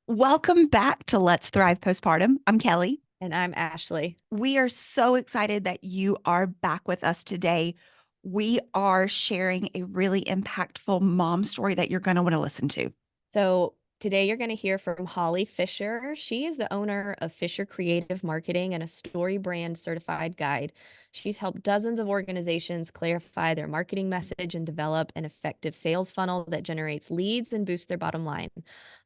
Welcome back to Let's Thrive Postpartum. I'm Kelly. And I'm Ashley. We are so excited that you are back with us today. We are sharing a really impactful mom story that you're going to want to listen to. So today you're going to hear from Holly Fisher. She is the owner of Fisher Creative Marketing and a Story Brand certified guide. She's helped dozens of organizations clarify their marketing message and develop an effective sales funnel that generates leads and boosts their bottom line.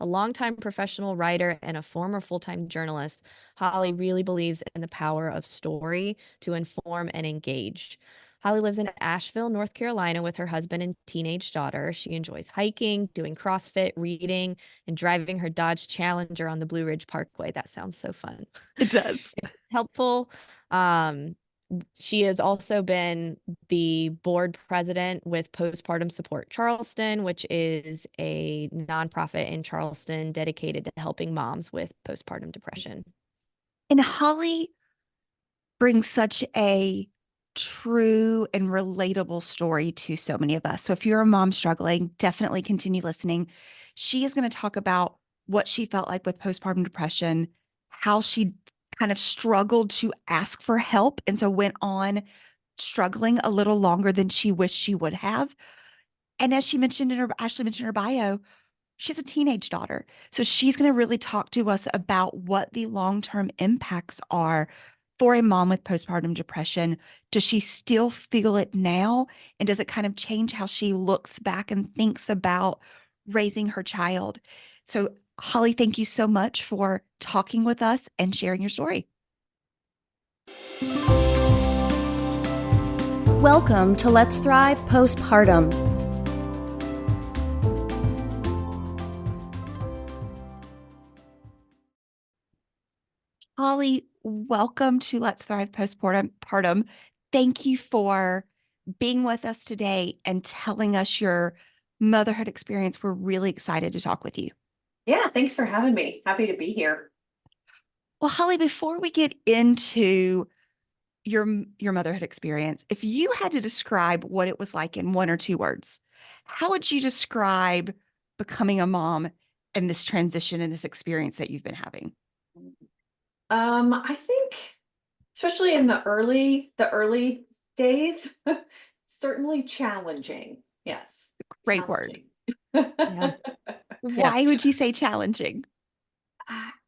A longtime professional writer and a former full-time journalist, Holly really believes in the power of story to inform and engage. Holly lives in Asheville, North Carolina with her husband and teenage daughter. She enjoys hiking, doing CrossFit, reading, and driving her Dodge Challenger on the Blue Ridge Parkway. That sounds so fun. It does. It's helpful. Um, she has also been the board president with Postpartum Support Charleston, which is a nonprofit in Charleston dedicated to helping moms with postpartum depression. And Holly brings such a true and relatable story to so many of us. So if you're a mom struggling, definitely continue listening. She is going to talk about what she felt like with postpartum depression, how she kind of struggled to ask for help. And so went on struggling a little longer than she wished she would have. And as Ashley mentioned in her bio, she has a teenage daughter. So she's going to really talk to us about what the long-term impacts are for a mom with postpartum depression. Does she still feel it now? And does it kind of change how she looks back and thinks about raising her child? So, Holly, thank you so much for talking with us and sharing your story. Welcome to Let's Thrive Postpartum. Holly, welcome to Let's Thrive Postpartum. Thank you for being with us today and telling us your motherhood experience. We're really excited to talk with you. Yeah, thanks for having me. Happy to be here. Well, Holly, before we get into your motherhood experience, if you had to describe what it was like in one or two words, how would you describe becoming a mom and this transition and this experience that you've been having? I think especially in the early days, certainly challenging. Yes. Great word. Challenging. Yeah. Yeah. Why would you say challenging?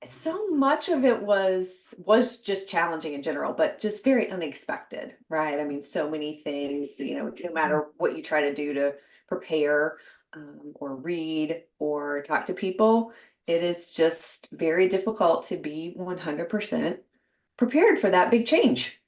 So much of it was just challenging in general, but just very unexpected, right? I mean, so many things, no matter what you try to do to prepare, or read or talk to people, it is just very difficult to be 100% prepared for that big change.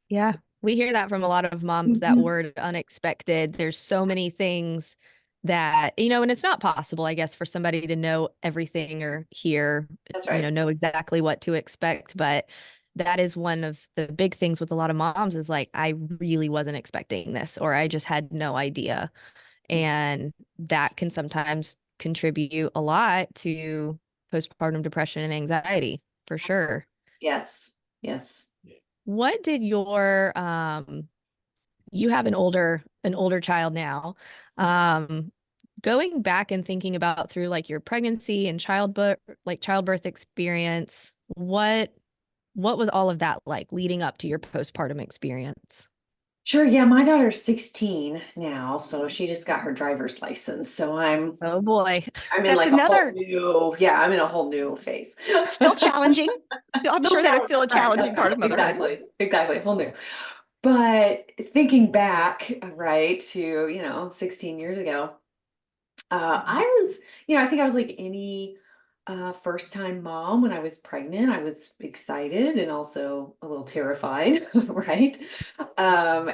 Yeah. We hear that from a lot of moms, that Mhm. word unexpected. There's so many things that, and it's not possible, I guess, for somebody to know everything or hear, That's right. know exactly what to expect. But that is one of the big things with a lot of moms is like, I really wasn't expecting this, or I just had no idea. And that can sometimes contribute a lot to postpartum depression and anxiety, for Absolutely. sure. Yes. Yes. What did you have an older child now. Um, Going back and thinking about through like your pregnancy and childbirth experience, what was all of that like leading up to your postpartum experience? Sure. Yeah. My daughter's 16 now, so she just got her driver's license. So I'm Oh boy. I'm in That's like a whole another new, yeah, I'm in a whole new phase. still challenging. I'm Still sure that is challenging. still a Right. challenging part of motherhood. Exactly. Exactly. Whole new. But thinking back, right, to, 16 years ago, I was, I think I was like any first time mom when I was pregnant. I was excited and also a little terrified, right? Um,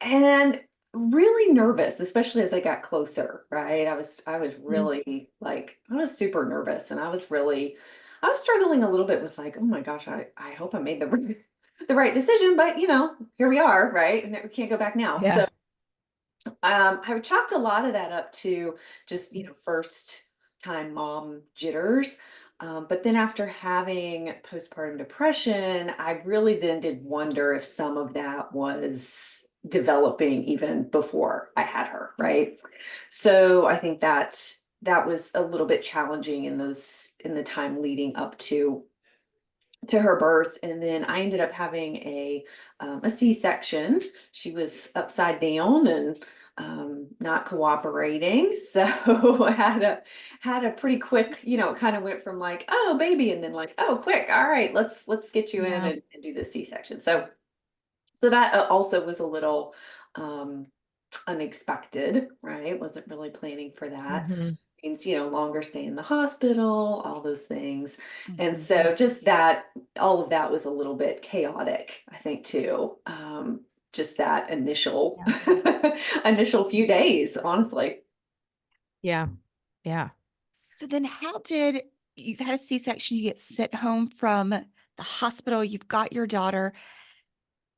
and really nervous, especially as I got closer, right? I was Mhm. really like, I was super nervous and I was struggling a little bit with like, oh my gosh, I hope I made the right decision, but here we are, right? And we can't go back now. Yeah. So I chalked a lot of that up to just, first time mom jitters. But then after having postpartum depression, I really then did wonder if some of that was developing even before I had her, right? So I think that that was a little bit challenging in the time leading up to her birth. And then I ended up having a C-section. She was upside down and not cooperating. So I had a pretty quick, it kind of went from like, oh, baby, and then like, oh, quick, all right, let's get you in Yeah. and do the C-section. So that also was a little unexpected, right? Wasn't really planning for that. Mhm. Means, longer stay in the hospital, all those things. And Mhm. so just that, all of that was a little bit chaotic, I think, too. Just that initial initial few days, honestly. Yeah. Yeah. So then you've had a C-section, you get sent home from the hospital, you've got your daughter.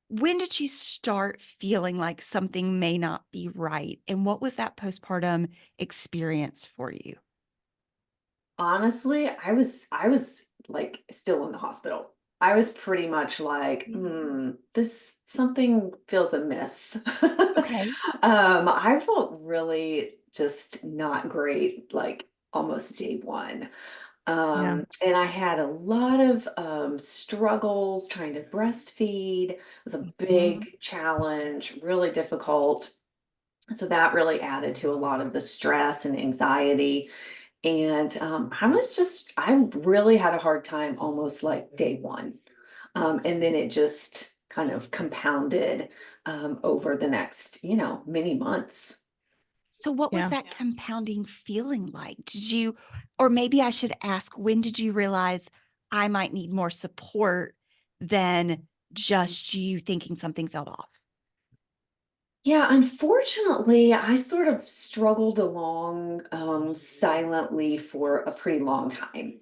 When did you start feeling like something may not be right? And what was that postpartum experience for you? Honestly, I was like still in the hospital. I was pretty much like, this something feels amiss. Okay. I felt really just not great, like almost day one. Yeah. And I had a lot of struggles trying to breastfeed. It was a Mhm. big challenge, really difficult. So that really added to a lot of the stress and anxiety. And I really had a hard time almost like day one. And then it just kind of compounded over the next, many months. So what was Yeah. that compounding feeling like? Or maybe I should ask, when did you realize I might need more support than just you thinking something felt off? Yeah, unfortunately, I sort of struggled along silently for a pretty long time.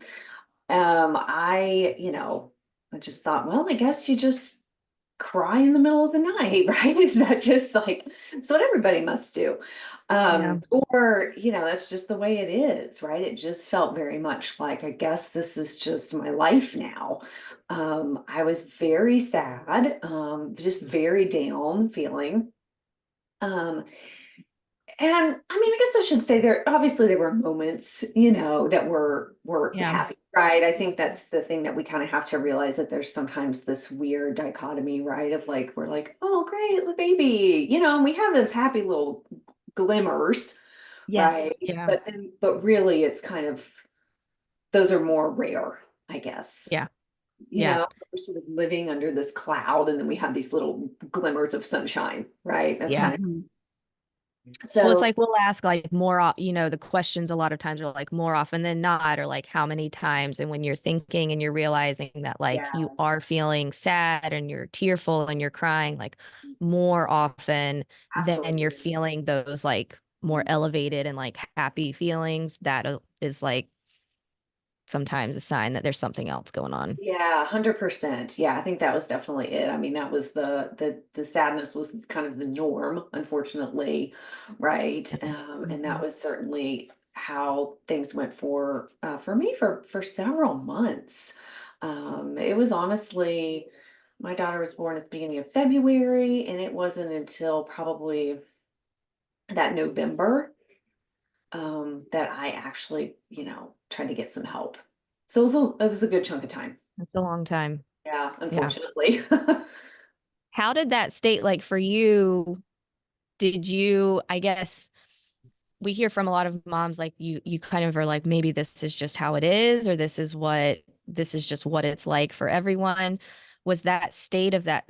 I just thought, well, I guess you just cry in the middle of the night, right? Is that just like it's what everybody must do? Yeah. Or, that's just the way it is, right? It just felt very much like, I guess this is just my life now. I was very sad, just very down feeling. Um, and I mean, I guess I should say there were moments, that were Yeah. happy, right? I think that's the thing that we kind of have to realize that there's sometimes this weird dichotomy, right? Of like we're like, oh great, the baby, and we have those happy little glimmers, Yes. right? Yeah. But really it's kind of those are more rare, I guess. Yeah. Yeah. We're sort of living under this cloud and then we have these little glimmers of sunshine, right? That's Yeah. kind of Mhm. Well, it's so like we'll ask like the questions a lot of times are like more often than not, or like how many times. And when you're thinking and you're realizing that like you are yes, feeling sad and you're tearful and you're crying like more often than you're absolutely. feeling those like more elevated and like happy feelings, that is like sometimes a sign that there's something else going on. Yeah, 100%. Yeah, I think that was definitely it. I mean, that was the sadness was kind of the norm, unfortunately, right? And that Mhm. was certainly how things went for me for several months. It was honestly, my daughter was born at the beginning of February, and it wasn't until probably that November that I actually, tried to get some help. So it was a good chunk of time. It's a long time. Yeah, Yeah. unfortunately. How did that state like for you? Did you, I guess, we hear from a lot of moms like you kind of are like maybe this is just how it is, or this is just what it's like for everyone. Was that state of that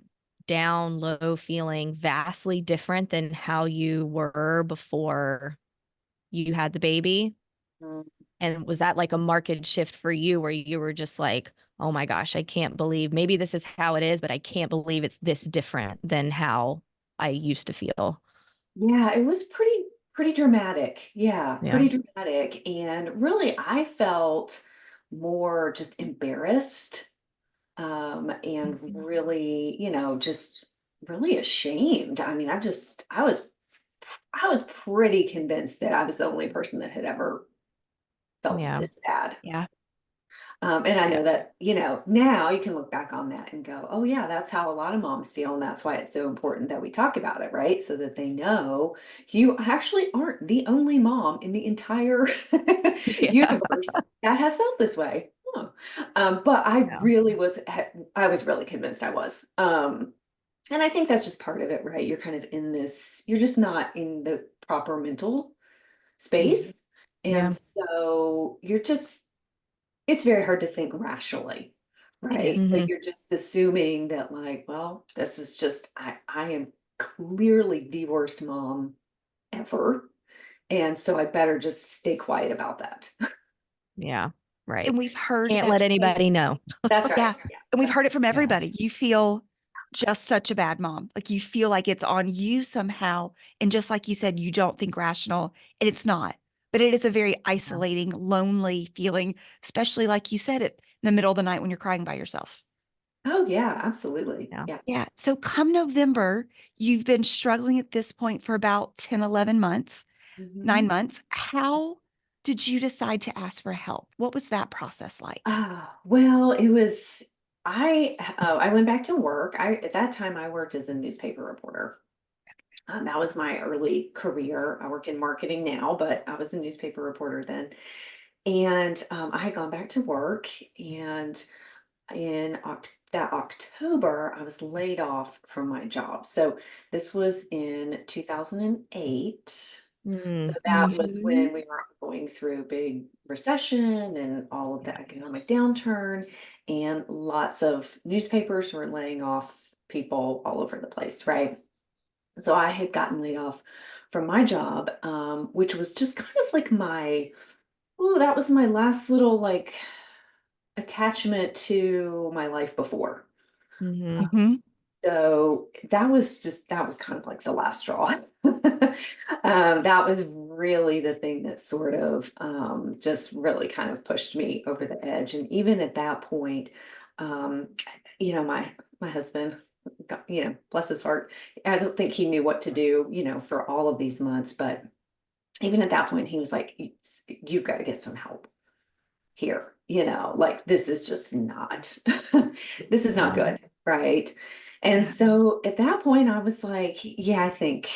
down low feeling vastly different than how you were before you had the baby? Mm, And was that like a marked shift for you where you were just like, oh my gosh, I can't believe maybe this is how it is, but I can't believe it's this different than how I used to feel? yeah, it was pretty dramatic. Yeah, Yeah. pretty dramatic. And really, I felt more just embarrassed, and Mhm. really, just really ashamed. I mean, I was pretty convinced that I was the only person that had ever felt Yeah. this bad. Yeah. And I Yeah. know that, now you can look back on that and go, oh yeah, that's how a lot of moms feel. And that's why it's so important that we talk about it, right? So that they know you actually aren't the only mom in the entire Yeah. universe that has felt this way. Oh. But Yeah. I was really convinced I was. And I think that's just part of it, right? You're kind of in this, you're just not in the proper mental Mhm. space. And Yeah. so it's very hard to think rationally, It right? is. So Hmm. you're just assuming that like, well, this is just, I am clearly the worst mom ever. And so I better just stay quiet about that. Yeah. Right. And we've heard Can't that let same, anybody know. That's yeah. right. Yeah, And we've that's heard it from Yeah. everybody. You feel just such a bad mom. Like you feel like it's on you somehow. And just like you said, you don't think rational, and it's not. But it is a very Yeah. isolating, lonely feeling, especially like you said it in the middle of the night when you're crying by yourself. oh yeah, absolutely. Yeah. Yeah. Yeah. So come November, you've been struggling at this point for about 10, 11 months, Mhm. 9 months. How did you decide to ask for help? What was that process like? Well, it was I went back to work. At that time I worked as a newspaper reporter. That was my early career. I work in marketing now, but I was a newspaper reporter then. And I had gone back to work, and that October, I was laid off from my job. So this was in 2008. So Mm. that was Mhm. when we were going through a big recession and all of the economic downturn, and lots of newspapers were laying off people all over the place, right? So I had gotten laid off from my job, which was just kind of like that was my last little like attachment to my life before. Hmm. Mhm. So that was kind of like the last straw. That was really the thing that sort of just really kind of pushed me over the edge. And even at that point, um, my husband, bless his heart, I don't think he knew what to do, for all of these months. But even at that point, he was like, "You've got to get some help here, like this is just not this is not Yeah. good, right?" And Yeah. so at that point I was like, yeah, I think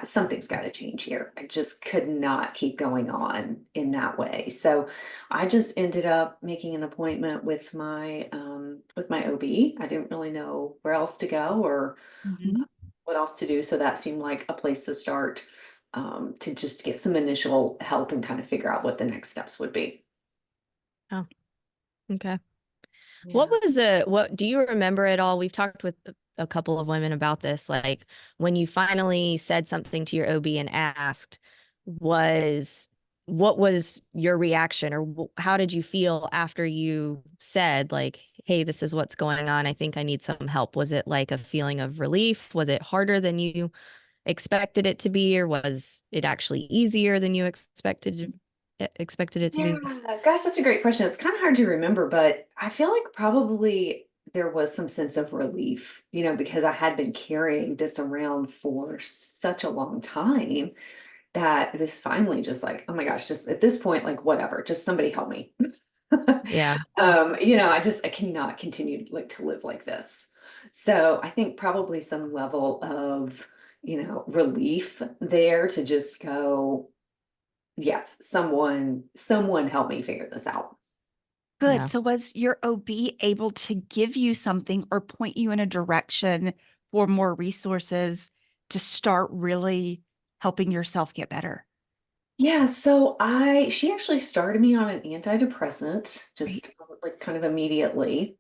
something's got to change here. I just could not keep going on in that way. So I just ended up making an appointment with my OB. I didn't really know where else to go or Mhm. what else to do, so that seemed like a place to start, to just get some initial help and kind of figure out what the next steps would be. Oh, okay. Yeah. What do you remember at all? We've talked with a couple of women about this, like when you finally said something to your OB and asked, was what was your reaction, or how did you feel after you said, like, hey, this is what's going on. I think I need some help. Was it like a feeling of relief? Was it harder than you expected it to be, or was it actually easier than you expected it to Yeah, be? gosh, that's a great question. It's kind of hard to remember, but I feel like probably there was some sense of relief, because I had been carrying this around for such a long time that it was finally just like, oh my gosh, just at this point, like whatever, just somebody help me. Yeah. I cannot continue like to live like this. So I think probably some level of, relief there to just go, yes, someone help me figure this out. Good. Yeah. So was your OB able to give you something or point you in a direction for more resources to start really helping yourself get better? Yeah, so I she actually started me on an antidepressant Right. just like kind of immediately,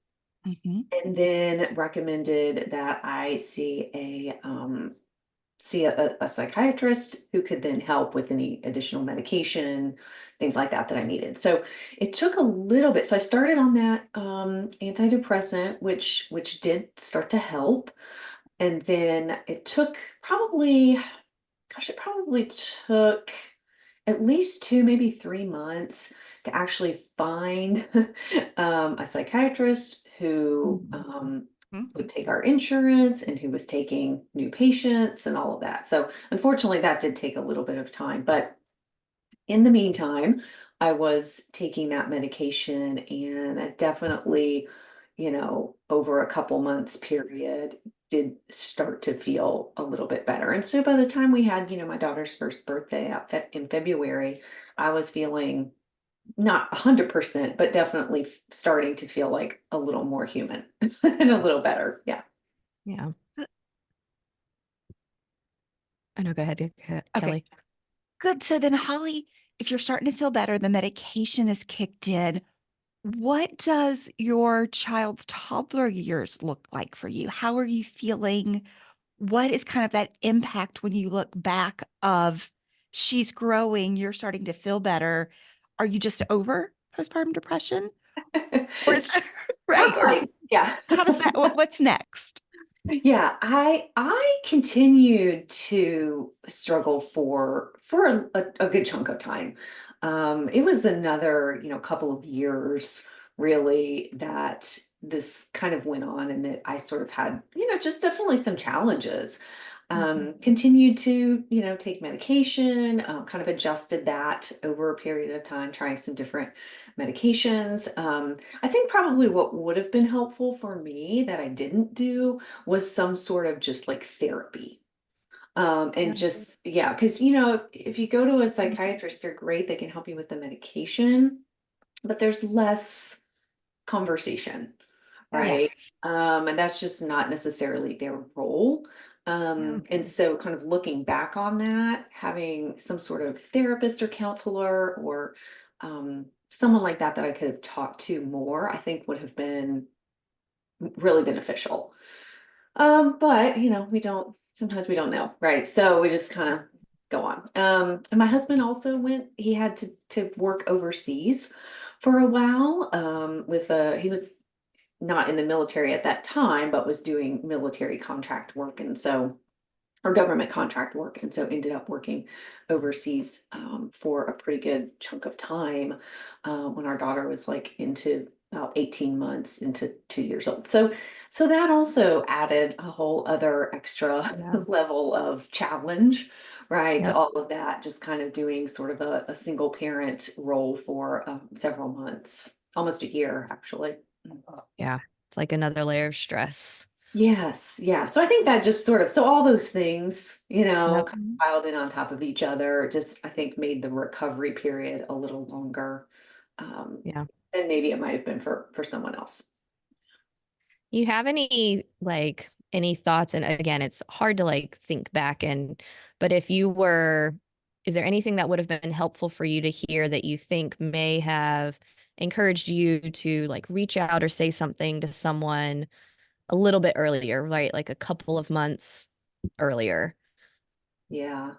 Mhm. and then recommended that I see a psychiatrist who could then help with any additional medication, things like that that I needed. So it took a little bit. So I started on that antidepressant, which did start to help, and then it took probably, gosh, it probably took at least 2, maybe 3 months to actually find a psychiatrist who Mhm. would take our insurance and who was taking new patients and all of that. So unfortunately, that did take a little bit of time. But in the meantime, I was taking that medication, and I definitely, over a couple months period did start to feel a little bit better. And so by the time we had, my daughter's first birthday in February, I was feeling not 100%, but definitely starting to feel like a little more human and a little better. Yeah. Yeah. I know. Go ahead, Okay, Kelly. good. So then, Holly, if you're starting to feel better, the medication is kicked in. What does your child's toddler years look like for you? How are you feeling? What is kind of that impact when you look back of she's growing, you're starting to feel better? Are you just over postpartum depression? Or is Not right? Or quite. Yeah. how does that, what's next? Yeah, I continued to struggle for a good chunk of time. It was another, couple of years really that this kind of went on, and that I sort of had, just definitely some challenges. Mhm. Continued to, take medication, kind of adjusted that over a period of time, trying some different medications. I think probably what would have been helpful for me that I didn't do was some sort of just like therapy. Yeah. And just, yeah, because, if you go to a psychiatrist, they're great. They can help you with the medication, but there's less conversation, right? Yes. And that's just not necessarily their role. Yeah. And so kind of looking back on that, having some sort of therapist or counselor or someone like that that I could have talked to more, I think would have been really beneficial. But sometimes we don't know, right? So we just kind of go on. And my husband also he had to work overseas for a while, he was not in the military at that time, but was doing military contract work. And so, or government contract work. And so ended up working overseas, for a pretty good chunk of time, when our daughter was like into about 18 months into 2 years old. So that also added a whole other extra Yeah. level of challenge, right? To Yep. all of that, just kind of doing sort of a single parent role for, several months, almost a year, actually. Yeah. It's like another layer of stress. Yes, yeah. So I think that just sort of, so all those things, Yep. kind of piled in on top of each other, just I think made the recovery period a little longer, um, Yeah. than maybe it might have been for someone else. You have any thoughts? And again, it's hard to think back but is there anything that would have been helpful for you to hear that you think may have encouraged you to reach out or say something to someone a little bit earlier, right? Like a couple of months earlier. Yeah.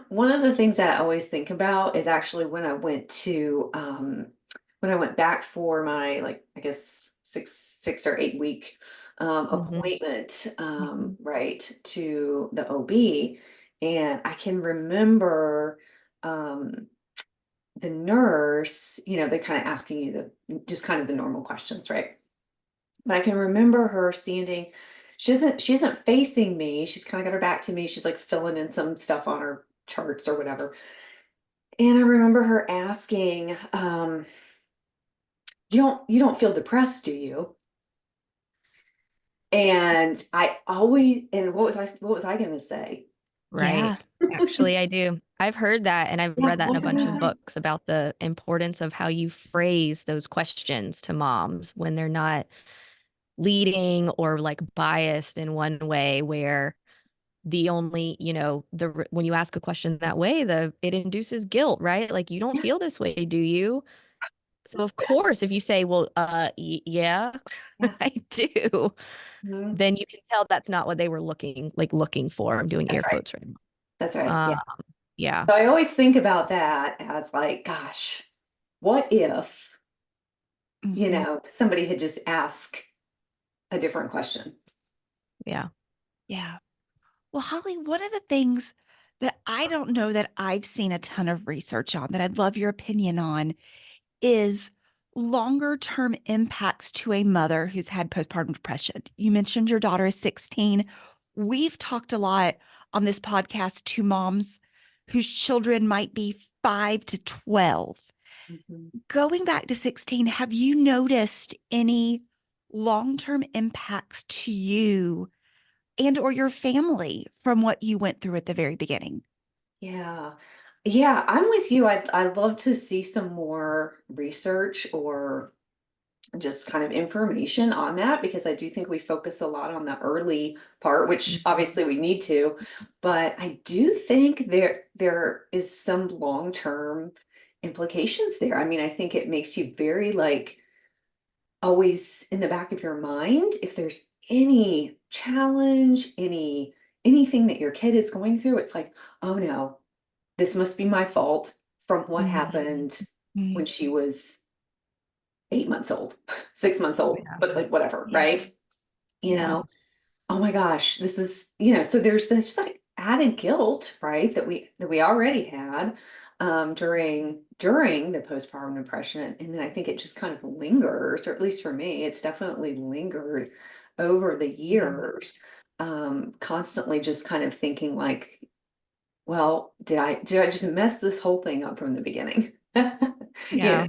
One of the things that I always think about is actually when I went back for my, like, I guess 6 or 8 week, Hmm. appointment, right, to the OB. And I can remember, um, the nurse, they're kind of asking you just kind of the normal questions, right? But I can remember her standing. She isn't facing me. She's kind of got her back to me. She's like filling in some stuff on her charts or whatever. And I remember her asking, you don't feel depressed, do you? And what was I gonna say? Yeah. Right. Actually, I do. I've heard that, and I've Yeah, read that what in a was I bunch gonna of say? books about the importance of how you phrase those questions to moms when they're not leading or biased in one way, where the only, when you ask a question that way, it induces guilt, right? Like, you don't Yeah. feel this way, do you? So of course, if you say, well, yeah, Yeah. I do, Mhm. then you can tell that's not what they were looking for. I'm doing That's air right. quotes right That's now. right. Yeah. Yeah. So I always think about that as like, gosh, what if, Mhm. somebody had just asked a different question? Yeah. Yeah. Well, Holly, one of the things that I don't know that I've seen a ton of research on that I'd love your opinion on is longer term impacts to a mother who's had postpartum depression. You mentioned your daughter is 16. We've talked a lot on this podcast to moms whose children might be 5 to 12. Mhm. Going back to 16, have you noticed any long-term impacts to you and or your family from what you went through at the very beginning? Yeah. Yeah, I'm with you. I'd love to see some more research or just kind of information on that because I do think we focus a lot on the early part, which Mhm. obviously we need to, but I do think there is some long-term implications there. I mean, I think it makes you very like always in the back of your mind if there's any challenge, anything that your kid is going through, it's like, oh no, this must be my fault from what Mhm. happened when Mm, she was 8 months old, 6 months old, Yeah. but like whatever, yeah, right? You Yeah. know, oh my gosh, this is, so there's this like added guilt, right? That we already had during the postpartum depression. And then I think it just kind of lingers, or at least for me, it's definitely lingered over the Mhm. years. Constantly just kind of thinking like, well, did I just mess this whole thing up from the beginning? You know? Yeah.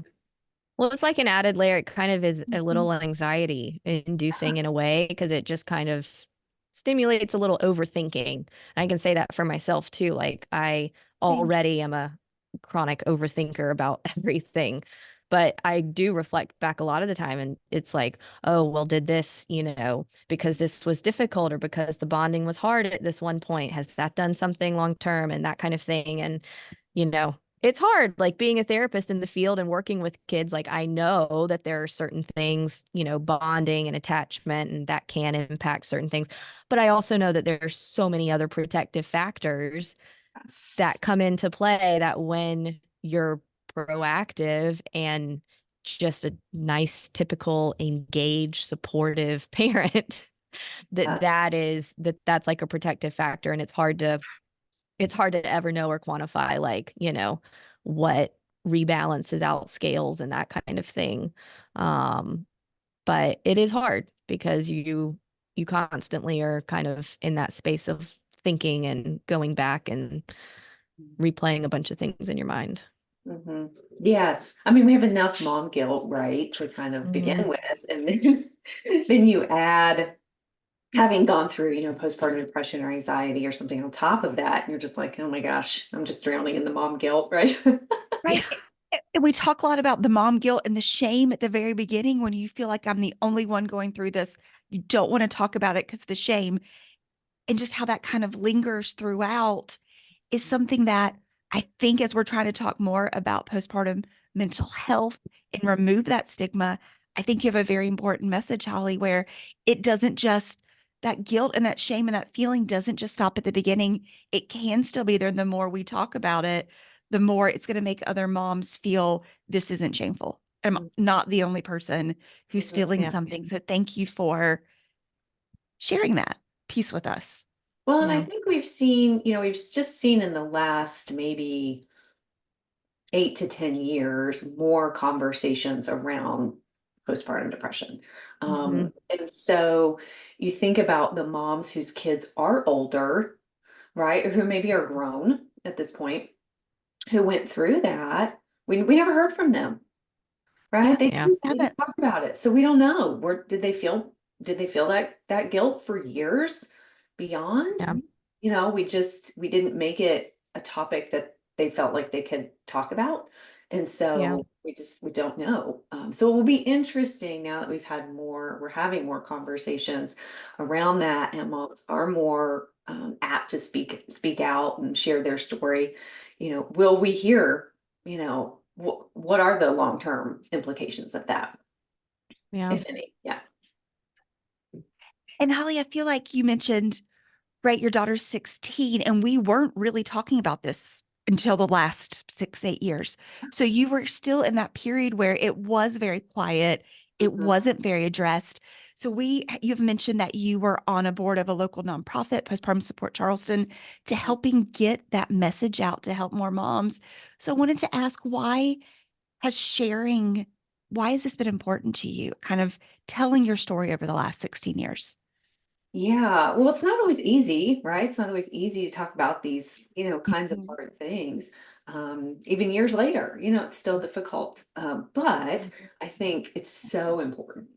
Well, it's like an added layer. It kind of is a mhm, little anxiety inducing in a way because it just kind of stimulates a little overthinking. I can say that for myself too. Like I same. already am a chronic overthinker about everything, but I do reflect back a lot of the time and it's like, oh, well, did this, because this was difficult or because the bonding was hard at this one point, has that done something long term and that kind of thing? And it's hard, like being a therapist in the field and working with kids. Like, I know that there are certain things, bonding and attachment, and that can impact certain things. But I also know that there are so many other protective factors that Yes. come into play that when you're proactive and just a nice, typical, engaged, supportive parent, Yes. that's like a protective factor. And it's hard to ever know or quantify like what rebalances out scales and that kind of thing. um but it is hard because you constantly are kind of in that space of thinking and going back and replaying a bunch of things in your mind. Mhm. Yes. I mean, we have enough mom guilt, right, to kind of begin Hmm. with. And then then you add having gone through, postpartum depression or anxiety or something on top of that, and you're just like, oh my gosh, I'm just drowning in the mom guilt, right? Yeah. Right. And we talk a lot about the mom guilt and the shame at the very beginning when you feel like I'm the only one going through this. You don't want to talk about it because of the shame and just how that kind of lingers throughout is something that I think as we're trying to talk more about postpartum mental health and remove that stigma, I think you have a very important message, Holly, where it doesn't just that guilt and that shame and that feeling doesn't just stop at the beginning. It can still be there. And the more we talk about it, the more it's going to make other moms feel this isn't shameful. I'm not the only person who's Mhm. feeling Yeah. something. So thank you for sharing that piece with us. Well, and I Yeah. think we've just seen in the last maybe 8 to 10 years more conversations around postpartum depression. Hmm. And so you think about the moms whose kids are older, right, or who maybe are grown at this point, who went through that. We never heard from them, Yeah, right? They Yeah. didn't, they haven't. didn't talk about it. So we don't know. Where did they feel that guilt for years beyond? Yeah. We didn't make it a topic that they felt like they could talk about. And Yeah. so we don't know. So it will be interesting now that we're having more conversations around that, and moms are more apt to speak out and share their story. Will we hear, what are the long-term implications of that, Yeah. if any? Yeah. And Holly, I feel like you mentioned, right, your daughter's 16, and we weren't really talking about this until the last 6, 8 years. So you were still in that period where it was very quiet. It Mhm. wasn't very addressed. So you've mentioned that you were on a board of a local nonprofit, Postpartum Support Charleston, to helping get that message out to help more moms. So I wanted to ask, has sharing, why has this been important to you? Kind of telling your story over the last 16 years. Yeah, well, it's not always easy, right? It's not always easy to talk about these, kinds of Mhm. hard things. Even years later, it's still difficult. But I think it's so important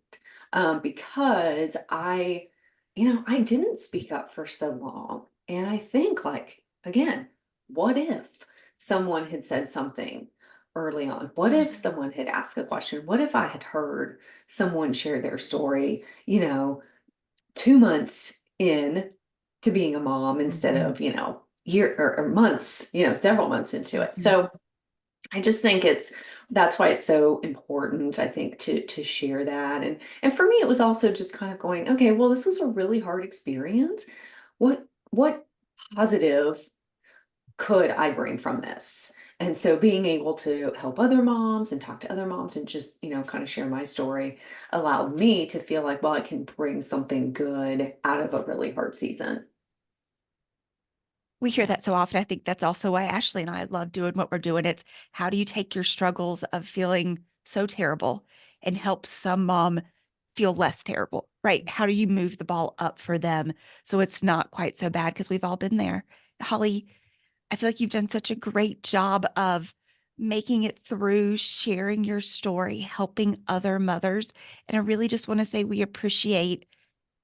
because I didn't speak up for so long. And I think, like, again, what if someone had said something early on? What if someone had asked a question? What if I had heard someone share their story, 2 months in to being a mom instead of, year or months, several months into it. So I just think that's why it's so important, I think, to share that. And for me, it was also just kind of going, okay, well, this was a really hard experience. What positive could I bring from this? And so being able to help other moms and talk to other moms and just, kind of share my story allowed me to feel like, well, I can bring something good out of a really hard season. We hear that so often. I think that's also why Ashley and I love doing what we're doing. It's how do you take your struggles of feeling so terrible and help some mom feel less terrible, right? How do you move the ball up for them so it's not quite so bad? Because we've all been there. Holly, I feel like you've done such a great job of making it through, sharing your story, helping other mothers. And I really just want to say we appreciate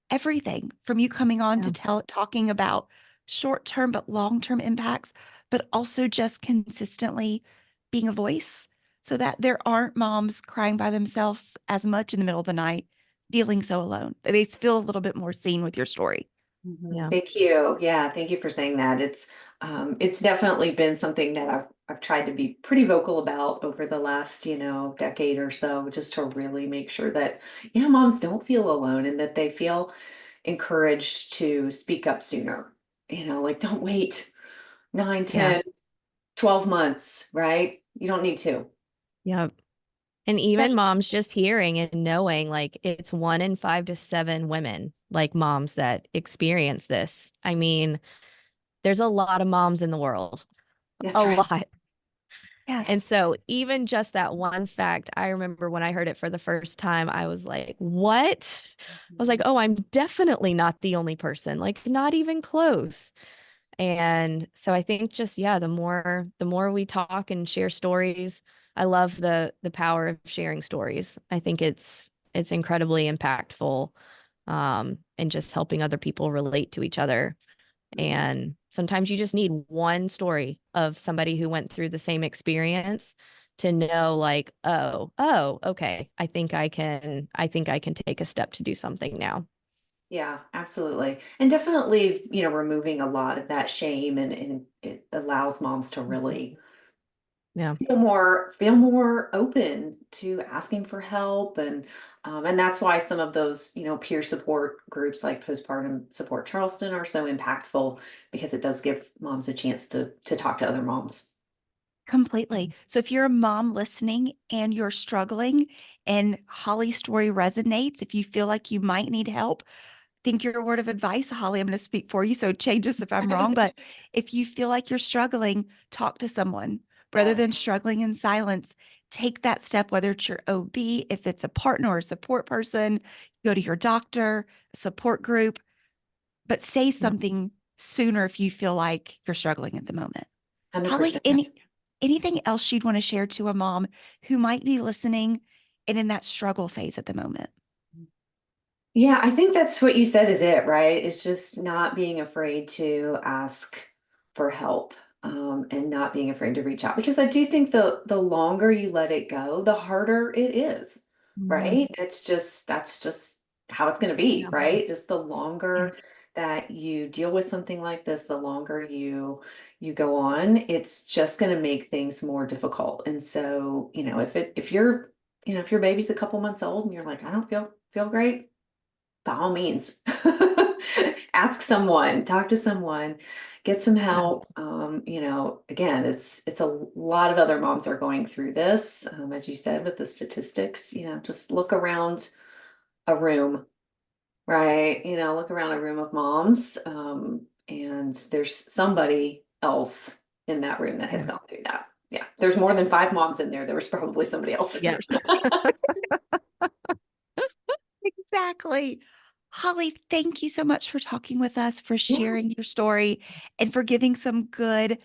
everything from you coming on to talking about short-term but long-term impacts, but also just consistently being a voice so that there aren't moms crying by themselves as much in the middle of the night, feeling so alone. They feel a little bit more seen with your story. Yeah. Thank you. Yeah, thank you for saying that. It's definitely been something that I've tried to be pretty vocal about over the last, decade or so, just to really make sure that, moms don't feel alone and that they feel encouraged to speak up sooner. Like, don't wait 9, Yeah. 10, 12 months, right? You don't need to. Yep. And even moms just hearing and knowing like it's 1 in 5 to 7 women, like moms that experience this. I mean, there's a lot of moms in the world, That's a right. lot. And Yes. so even just that one fact, I remember when I heard it for the first time, I was like, what? I was like, oh, I'm definitely not the only person, like not even close. And so I think just yeah, the more we talk and share stories, I love the power of sharing stories. I think it's incredibly impactful and just helping other people relate to each other. And sometimes you just need one story of somebody who went through the same experience to know like, oh, okay, I think I can take a step to do something now. Yeah, absolutely. And definitely, removing a lot of that shame and it allows moms to really Yeah. feel more open to asking for help and that's why some of those, peer support groups like Postpartum Support Charleston are so impactful because it does give moms a chance to talk to other moms. Completely. So if you're a mom listening and you're struggling and Holly's story resonates, if you feel like you might need help, think your word of advice, Holly. I'm going to speak for you. So change us if I'm wrong. But if you feel like you're struggling, talk to someone rather Yes. than struggling in silence. Take that step, whether it's your OB, if it's a partner or a support person, go to your doctor, a support group, but say Yeah. something sooner if you feel like you're struggling at the moment. Holly, 100%. anything else you'd want to share to a mom who might be listening and in that struggle phase at the moment? Yeah, I think that's what you said is it, right? It's just not being afraid to ask for help, and not being afraid to reach out. Because I do think the longer you let it go, the harder it is, Mhm. right? That's just how it's going to be, Yeah. right? Just the Yeah. longer that you deal with something like this, the longer you go on, it's just going to make things more difficult. And so, if your baby's a couple months old and you're like, I don't feel great, by all means, ask someone, talk to someone, get some Yeah. help. Again, it's a lot of other moms are going through this. As you said, with the statistics, just look around a room, right? Look around a room of moms, and there's somebody else in that room that has Yeah. gone through that. Yeah, there's more than 5 moms in there. There was probably somebody else in Yeah. there. Exactly. Holly, thank you so much for talking with us, for sharing Yes. your story, and for giving some good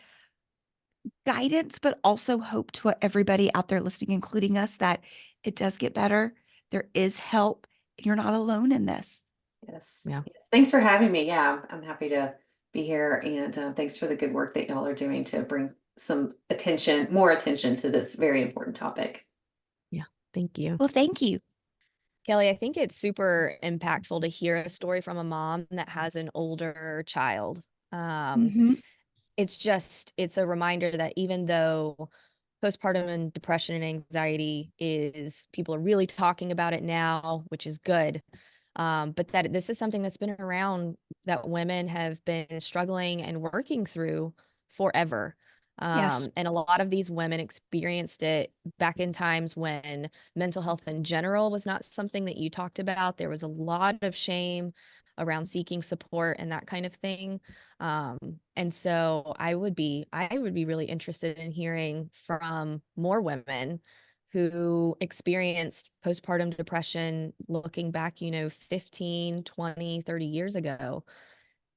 guidance, but also hope to everybody out there listening, including us, that it does get better. There is help. You're not alone in this. Yes. Yeah. Yes. Thanks for having me. Yeah, I'm happy to be here, and thanks for the good work that y'all are doing to bring some attention, more attention to this very important topic. Yeah. Thank you. Well, thank you. Kelly, I think it's super impactful to hear a story from a mom that has an older child. Um, Mhm. it's a reminder that even though postpartum and depression and anxiety people are really talking about it now, which is good. But that this is something that's been around, that women have been struggling and working through forever. Yes. And a lot of these women experienced it back in times when mental health in general was not something that you talked about. There was a lot of shame around seeking support and that kind of thing. And so I would be really interested in hearing from more women who experienced postpartum depression looking back, 15, 20, 30 years ago.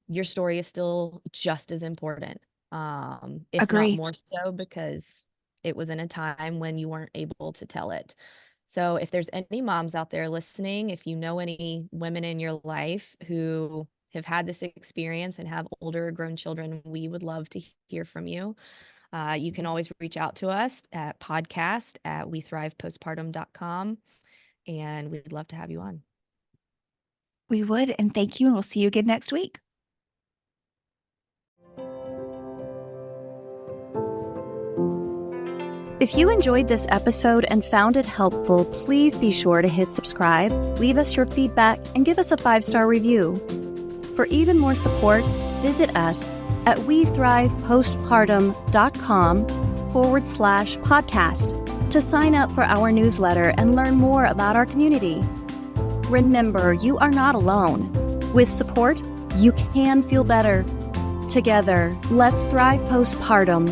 Your story is still just as important, if not Agree. more so, because it was in a time when you weren't able to tell it. So if there's any moms out there listening, if you know any women in your life who have had this experience and have older grown children, we would love to hear from you. You can always reach out to us at podcast@wethrivepostpartum.com, and we'd love to have you on. We would. And thank you. And we'll see you again next week. If you enjoyed this episode and found it helpful, please be sure to hit subscribe, leave us your feedback, and give us a 5-star review. For even more support, visit us at wethrivepostpartum.com/podcast to sign up for our newsletter and learn more about our community. Remember, you are not alone. With support, you can feel better. Together, let's thrive postpartum.